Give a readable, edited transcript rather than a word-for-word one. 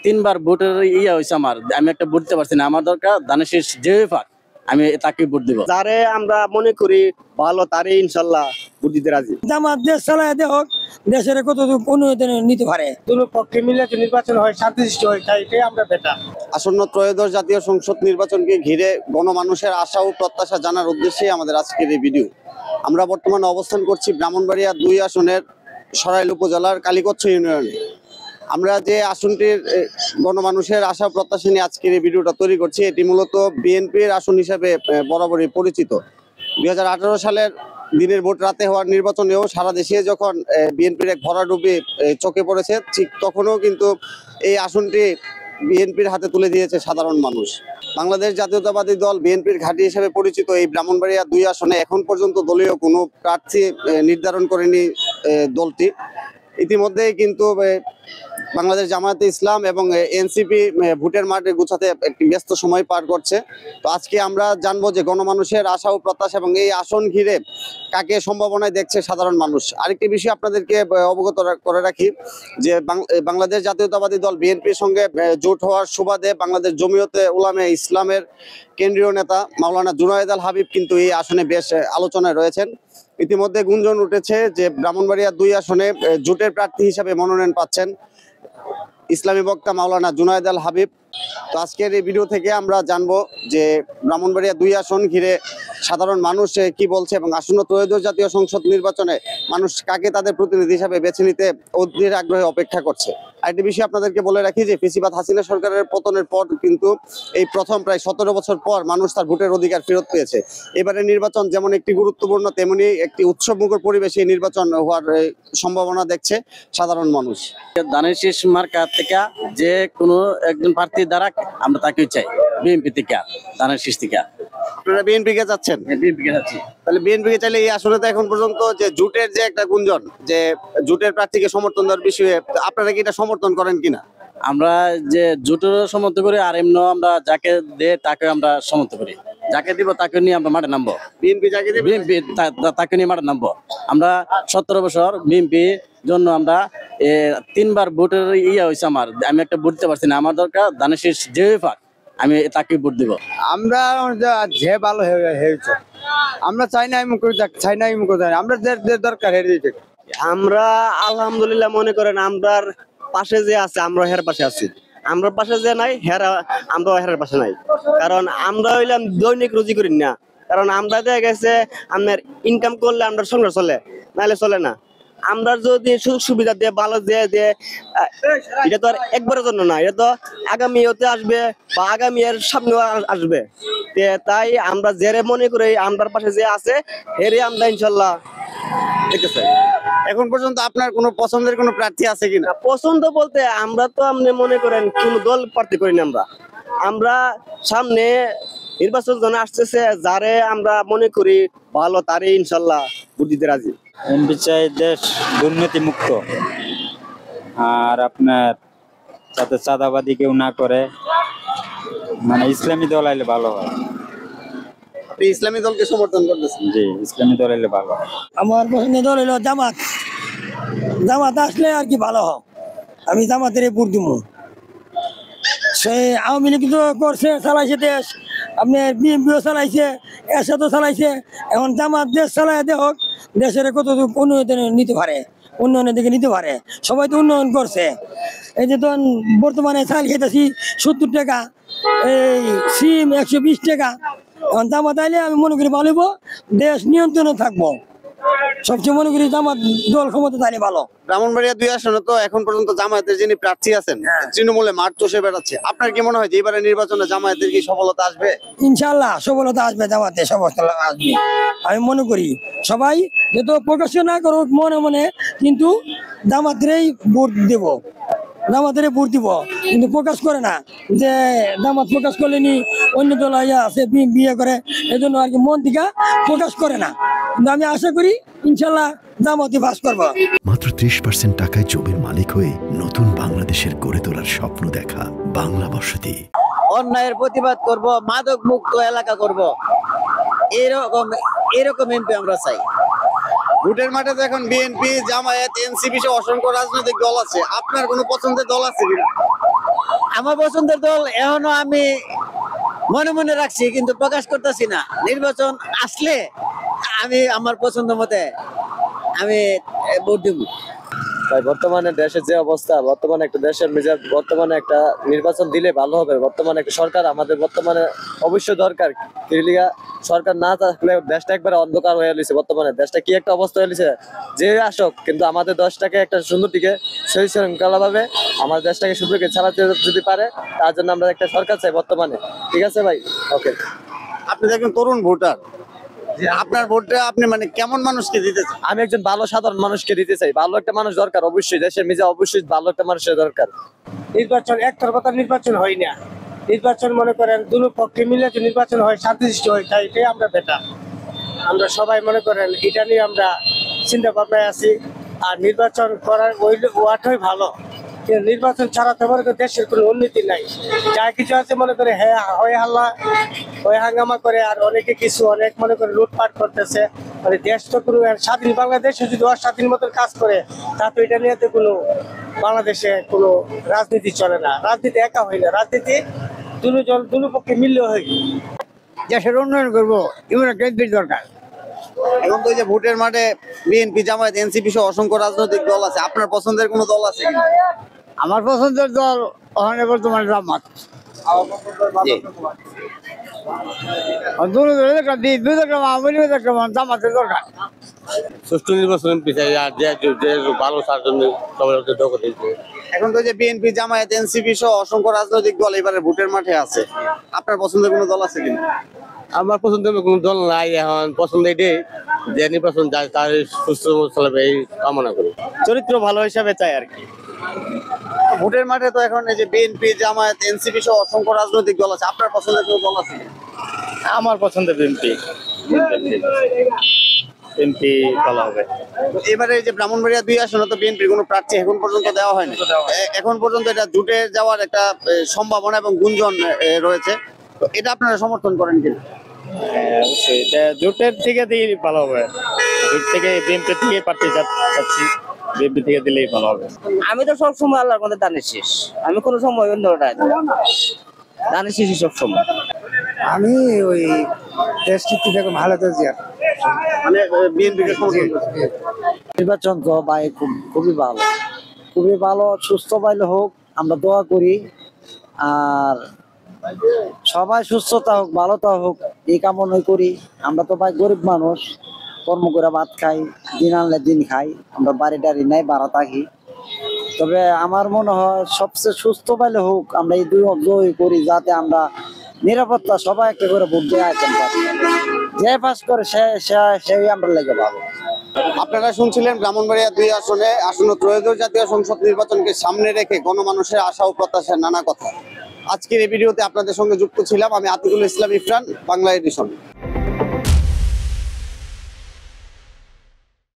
তিনবার ভোটের হয়েছে আমার, আমি একটা ভোট দিতে পারছি না। আমার দরকার ধানের শীষ যে পাক, আমি তাকে ভোট দিব। যারে আমরা মনে করি ভালো তারই ইনশাল্লাহ ভোট দিতে রাজি। জামাত দেশ চালায় দেখ, দেশের কতটুকু উন্নয়ন নিতে পারে। দুটো পক্ষে মিলে যে নির্বাচন হয়, শান্তি সৃষ্টি হয়, এটাই আমরা বেটা। আসন্ন ত্রয়োদশ জাতীয় সংসদ নির্বাচনকে ঘিরে গণমানুষের আশা ও প্রত্যাশা জানার উদ্দেশ্যে আমাদের আজকের এই ভিডিও। আমরা বর্তমানে অবস্থান করছি ব্রাহ্মণবাড়িয়া 2 আসনের সরাইল উপজেলার কালীকচ্ছ ইউনিয়নে। আমরা যে আসনটির গণমানুষের আশা প্রত্যাশা নিয়ে আজকের এই ভিডিওটা তৈরি করছি, এটি মূলত বিএনপির আসন হিসাবে বরাবরই পরিচিত। 2018 সালের দিনের ভোট রাতে হওয়ার নির্বাচনেও সারা দেশে যখন বিএনপির এক ভরাডুবি চোখে পড়েছে, ঠিক তখনও কিন্তু এই আসনটি বিএনপির হাতে তুলে দিয়েছে সাধারণ মানুষ। বাংলাদেশ জাতীয়তাবাদী দল বিএনপির ঘাঁটি হিসেবে পরিচিত এই ব্রাহ্মণবাড়িয়া 2 আসনে এখন পর্যন্ত দলীয় কোনো প্রার্থী নির্ধারণ করেনি দলটি। ইতিমধ্যেই কিন্তু বাংলাদেশ জামায়াতে ইসলাম এবং এনসিপি ভোটের মাঠে গুছাতে একটি ব্যস্ত সময় পার করছে। তো আজকে আমরা জানবো যে গণমানুষের আশা ও প্রত্যাশা এবং এই আসন ঘিরে কাকে সম্ভাবনায় দেখছে সাধারণ মানুষ। আরেকটি বিষয় আপনাদেরকে অবগত করে রাখি যে বাংলাদেশ জাতীয়তাবাদী দল বিএনপির সঙ্গে জোট হওয়ার সুবাদে বাংলাদেশ জমিয়তে উলামে ইসলামের কেন্দ্রীয় নেতা মাওলানা জুনায়েদ আল হাবিব কিন্তু এই আসনে বেশ আলোচনায় রয়েছেন। ইতিমধ্যে গুঞ্জন উঠেছে যে ব্রাহ্মণবাড়িয়া 2 আসনে জোটের প্রার্থী হিসাবে মনোনয়ন পাচ্ছেন ইসলামী বক্তা মাওলানা জুনায়েদ আল হাবিব। তো আজকের এই ভিডিও থেকে আমরা জানবো যে ব্রাহ্মণবাড়িয়া 2 আসন ঘিরে সাধারণ মানুষ কি বলছে এবং আসন্ন ত্রয়োদশ জাতীয় সংসদ নির্বাচনে মানুষ কাকে তাদের প্রতিনিধি হিসাবে বেছে নিতে অধীর আগ্রহে অপেক্ষা করছে। আরেকটি বিষয় আপনাদেরকে বলে রাখি যে ফ্যাসিবাদ হাসিনা সরকারের পতনের পর কিন্তু এই প্রথম প্রায় 17 বছর পর মানুষ তার ভোটের অধিকার ফেরত পেয়েছে। এবারে নির্বাচন যেমন একটি গুরুত্বপূর্ণ, তেমনি একটি উৎসবমুখর পরিবেশে নির্বাচন হওয়ার সম্ভাবনা দেখছে সাধারণ মানুষ। ধানের শীষ মার্কা থেকে যে কোনো একজন প্রার্থী দ্বারা আমরা তাকে চাই, বিএনপি থেকে, ধানের শীষ থেকে। আপনারা বিএনপি কে চাচ্ছেন? বিএনপি কে চাচ্ছি। তাহলে বিএনপি কে চাইলে এই আসলে তো এখন পর্যন্ত যে জোটের যে একটা গুঞ্জন যে জোটের প্রার্থীকে সমর্থন দেওয়ার বিষয়ে আপনারা কি এটা সমর্থন করেন কিনা? আমরা যে জোটের সমর্থন করি, আর এমনি আমরা যাকে দেয় তাকে আমরা সমর্থন করি। যাকে দিব তাকে নিয়ে আমরা মাঠে নামবো। বিএনপি যাকে দিবে বিএনপি তাকে নিয়ে মাঠে নামবো। আমরা 17 বছর বিএনপি জন্য আমরা 3বার ভোটের হয়েছে আমার, আমি একটা ভোট দিতে পারছি না। আমার দরকার ধানের শীষ যে পাক, আমি তাকে ভোট দিব। আমরা যে ভালো হয়েছে, আমরা চাই না চাই না আমরা যে দরকার হেরে। আমরা আলহামদুলিল্লাহ মনে করেন আমরার পাশে যে আছে আমরা হের পাশে আছি, আমরা পাশে যে নাই হেরা আমরা হের পাশে নাই। কারণ আমরা হইলাম দৈনিক রুজি করি না, কারণ আমরা দেখা গেছে আপনার ইনকাম করলে আমরা সংসার চলে, নাহলে চলে না। আমরা যদি সুযোগ সুবিধা দিয়ে ভালো দিয়ে এটা তো আর একবারের জন্য না, এটা তো আগামী হতে আসবে বা আগামী এর সামনেও আসবে। তাই আমরা জেরে মনে করি আমরার পাশে যে আছে হেরে আমরা ইনশাল্লাহ দেখতে চাই। এখন পর্যন্ত আপনার কোনো পছন্দের কোনো প্রার্থী আছে কিনা? পছন্দ বলতে আমরা তো আপনি মনে করেন কোন দল প্রার্থী করি না। আমরা সামনে নির্বাচন জন আসতেছে, যারে আমরা মনে করি ভালো তারই ইনশাল্লাহ ভোট দিতে রাজি। এমপি চাই দেশ দুর্নীতি মুক্ত, আর আপনার যাতে চাঁদাবাদী কেউ না করে, মানে ইসলামী দল আইলে ভালো হয়। আপনি ইসলামী দলকে সমর্থন করতেছেন? জি, ইসলামী দল আইলে ভালো হয়। আমার পছন্দের দল হলো জামাত। জামাত আসলে আর কি ভালো হয়, আমি জামাতের ভোট দিব। সে আওয়ামী লীগ তো করছে, চালাইছে দেশ, আপনার বিএনপিও চালাইছে, এরশাদও চালাইছে। এখন জামাত দেশ চালায় দেখ, দেশের কতটুকু উন্নয়ন নিতে পারে, উন্নয়নের দিকে নিতে পারে। সবাই তো উন্নয়ন করছে। এই যে তখন বর্তমানে চাল খেতেছি 70 টাকা, এই সিম 120 টাকা। এখন জামাত আইলে আমি মনে করি ভালো হইব, দেশ নিয়ন্ত্রণে থাকবো। সবচেয়ে মনে করি জামাত দল ক্ষমতা তাইলে ভালো। ব্রাহ্মণবাড়িয়া 2 আসনে তো এখন পর্যন্ত জামায়াতের যিনি প্রার্থী আছেন তৃণমূলে মাঠ চষে বেড়াচ্ছে। আপনার কি মনে হয় যে এবারে নির্বাচনে জামায়াতের কি সফলতা আসবে? ইনশাল্লাহ সফলতা আসবে, জামাতে সফলতা আসবে আমি মনে করি। সবাই যত প্রকাশ না করুক মনে মনে, কিন্তু জামাতেরই ভোট দেব, জামাতের ভোট দিব, কিন্তু প্রকাশ করে না। যে জামাত প্রকাশ করলেনি অন্য দল আছে বিয়ে করে, এজন্য আর কি মন থেকে প্রকাশ করে না। কিন্তু আমি আশা করি ইনশাল্লাহ জামাতই পাস করবো। মাত্র 30% টাকায় জমির মালিক হয়ে নতুন বাংলাদেশের গড়ে তোলার স্বপ্ন দেখা বাংলা বসতি। অন্যায়ের প্রতিবাদ করব, মাদক মুক্ত এলাকা করব, এরকম এমপি আমরা চাই। ভোটের মাঠে তো এখন বিএনপি, জামায়াত, এনসিপি সহ অসংখ্য রাজনৈতিক দল আছে। আপনার কোনো পছন্দের দল আছে কিনা? আমার পছন্দের দল এখনো আমি মনে মনে রাখছি, কিন্তু প্রকাশ করতেছি না। নির্বাচন আসলে আমি আমার পছন্দ মতে আমি ভোট দিব। ভাই বর্তমানে দেশের যে অবস্থা, বর্তমানে একটা দেশের মেজাজ, বর্তমানে একটা নির্বাচন দিলে ভালো হবে। বর্তমানে একটা সরকার আমাদের বর্তমানে অবশ্যই দরকার। ক্লিয়া সরকার না থাকলে দেশটা একবারে অন্ধকার হয়ে গেছে। বর্তমানে দেশটা কি একটা অবস্থা হয়ে গেছে, যে আসক কিন্তু আমাদের দেশটাকে একটা সুন্দর দিকে সহি শৃঙ্খলা ভাবে আমাদের দেশটাকে সুন্দরকে চালাতে যদি পারে, তার জন্য আমরা একটা সরকার চাই বর্তমানে। ঠিক আছে ভাই, ওকে। আপনি দেখেন তরুণ ভোটার, যে আপনার ভোটটা আপনি মানে কেমন মানুষকে দিতে চান? আমি একজন ভালো সাধারণ মানুষকে দিতে চাই। ভালো একটা মানুষ দরকার অবশ্যই, দেশের মেজে অবশ্যই ভালো একটা মানুষের দরকার। নির্বাচন একতরফা নির্বাচন হয় না। নির্বাচন মনে করেন দুটো পক্ষে মিলে যে নির্বাচন হয়, শান্তিশিষ্ট হয়, তাই এটাই আমরা বেটার। আমরা সবাই মনে করেন এটা নিয়ে আমরা চিন্তা ভাবনায় আছি। আর নির্বাচন করার ওয়াটাই ভালো, কিন্তু নির্বাচন ছাড়া তো মনে করেন দেশের কোনো উন্নতি নাই। যা কিছু আছে মনে করে হ্যাঁ হয় হাল্লা হয় হাঙ্গামা করে, আর অনেকে কিছু অনেক মনে করে লুটপাট করতেছে। মানে দেশ তো কোনো স্বাধীন বাংলাদেশে যদি অস্বাধীন মতো কাজ করে, তা তো এটা নিয়ে তো কোনো বাংলাদেশে কোনো রাজনীতি চলে না। রাজনীতি একা হয় না, রাজনীতি দুটো পক্ষে মিললে হয়। দেশের উন্নয়ন করবো, এমন একটা দরকার। এখন তো এই যে ভোটের মাঠে বিএনপি, জামায়াত, এনসিপি সহ অসংখ্য রাজনৈতিক দল আছে। আপনার পছন্দের কোনো দল আছে কিনা? আমার পছন্দের দল ওখানে বর্তমানে জামাত। জামাতের দরকার। সুষ্ঠু নির্বাচন চাই, আর যে ভালো তার জন্য সবাই দখল দিয়েছে। এখন তো যে বিএনপি, জামায়াত, এনসিপি সহ অসংখ্য রাজনৈতিক দল এবারে ভোটের মাঠে আছে। আপনার পছন্দের কোনো দল আছে কিনা? আমার পছন্দের কোনো দল নাই, এখন পছন্দ এটাই যে নির্বাচন যায় তার সুস্থ চলাবে এই কামনা করি। চরিত্র ভালো হিসাবে চাই আর কি। ভোটের মাঠে তো এখন এই যে বিএনপি, জামায়াত, এনসিপি সহ অসংখ্য রাজনৈতিক দল আছে। আপনার পছন্দের কোনো দল আছে কিনা? আমার পছন্দের এমপি ভালো হবে। এবারে এই যে ব্রাহ্মণবাড়িয়া 2 আসনে তো বিএনপির কোনো প্রার্থী এখন পর্যন্ত দেওয়া হয়নি। এখন পর্যন্ত এটা জুটে যাওয়ার একটা সম্ভাবনা এবং গুঞ্জন রয়েছে। তো এটা আপনারা সমর্থন করেন কিনা? অবশ্যই এটা জোটের থেকে দিলেই ভালো হবে। জোট থেকে বিএনপি থেকে প্রার্থী চাচ্ছি, বিএনপি থেকে দিলেই ভালো হবে। আমি তো সবসময় আল্লাহর মধ্যে দানের শেষ, আমি কোনো সময় অন্যটা দানের শেষই সবসময়। আমি ওই দেশটি থেকে ভালো তো মানে বিএনপিকে সমর্থন করেন? নির্বাচন তো ভাই খুবই ভালো, খুবই ভালো। সুস্থ পাইলে হোক, আমরা দোয়া করি। আর সবাই সুস্থতা হোক, ভালোতা হোক, এই কামনাই করি। আমরা তো ভাই গরিব মানুষ, কর্ম করে ভাত খাই, দিন আনলে দিন খাই। আমরা বাড়ি টাড়ি নাই, ভাড়া থাকি। তবে আমার মনে হয় সবচেয়ে সুস্থ পাইলে হোক, আমরা এই দুই করি, যাতে আমরা নিরাপত্তা সবাই একটা করে ভোট দিয়ে আইতেন পারি। যে পাস করে সেই আমরা লেগে পাবো। আপনারা শুনছিলেন ব্রাহ্মণবাড়িয়া 2 আসনে আসন্ন ত্রয়োদশ জাতীয় সংসদ নির্বাচনকে সামনে রেখে গণমানুষের আশা ও প্রত্যাশার নানা কথা। আজকের এই ভিডিওতে আপনাদের সঙ্গে যুক্ত ছিলাম আমি আতিকুল ইসলাম ইফরান, বাংলা এডিশন।